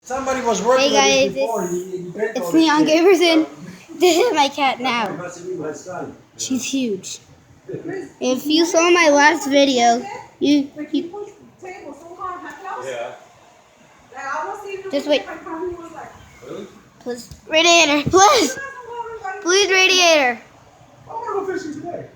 Somebody was working Hey on guys, this before. it's Neon Gamerson. This is my cat It now. must be my son. She's huge. If you saw my last video, you Yeah. just wait. Please, radiator, please, please, radiator. I want to go fishing today.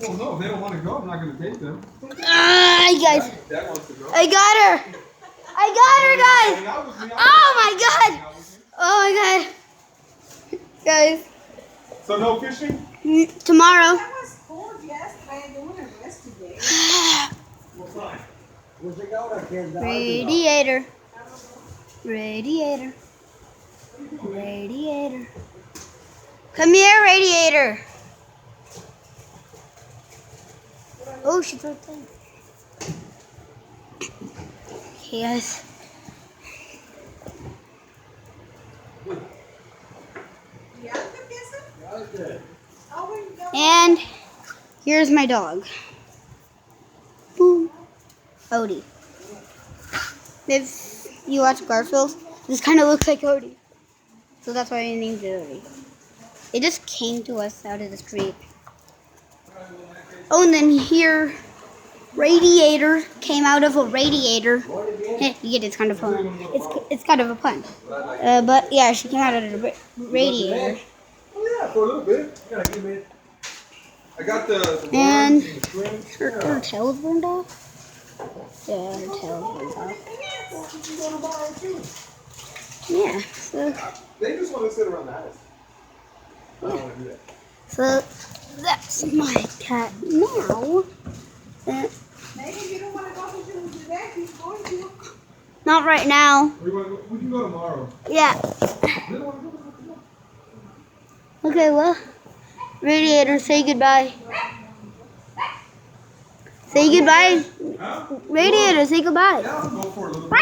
Well, no, if they don't want to go, I'm not going to take them. Guys, Dad wants to go. I got her. I got her, guys. Oh my god. Oh my god. Guys. So no fishing? Tomorrow. I was told yesterday they want to investigate. What time? Where's it going? Radiator. Radiator. Radiator. Come here, radiator. Oh, she's right there. Okay, guys. And here's my dog. Boom. Odie. If you watch Garfield, this kind of looks like Odie. So that's why I named it Odie. It just came to us out of the street. Oh, and then here, radiator came out of a radiator. You get it's kind of fun. It's kind of a pun. But yeah, she came out of the radiator. Oh yeah, for a little bit. You gotta give it. I got the And worms and the shrimps. her tail is burned off. Yeah, her tail is burned off. Yeah, so They just want to sit around the house. I don't want to do that. so that's my cat now. Maybe you don't want to go fishing today. He's going to. Not right now. We can go tomorrow. Yeah. They don't want to go tomorrow. Okay, well, radiator, say goodbye. Say goodbye. Huh? Radiator, say goodbye. Yeah, I'll go for a little bit.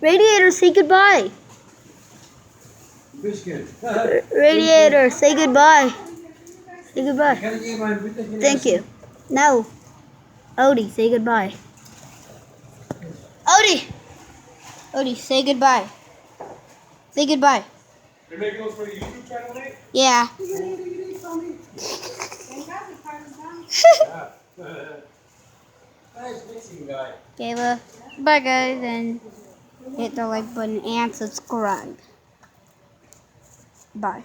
Radiator, say goodbye. Fish can. Radiator, say goodbye. Say goodbye. Can I give my everything? Thank you. No. Odie, say goodbye. Odie! Odie, say goodbye. Say goodbye. You're making those for the YouTube channel, Nate? Yeah. Nice fishing guy. Okay, well, bye guys, and hit the like button and subscribe. Bye.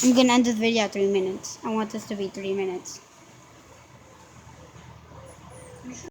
I'm gonna end this video at 3 minutes. I want this to be 3 minutes.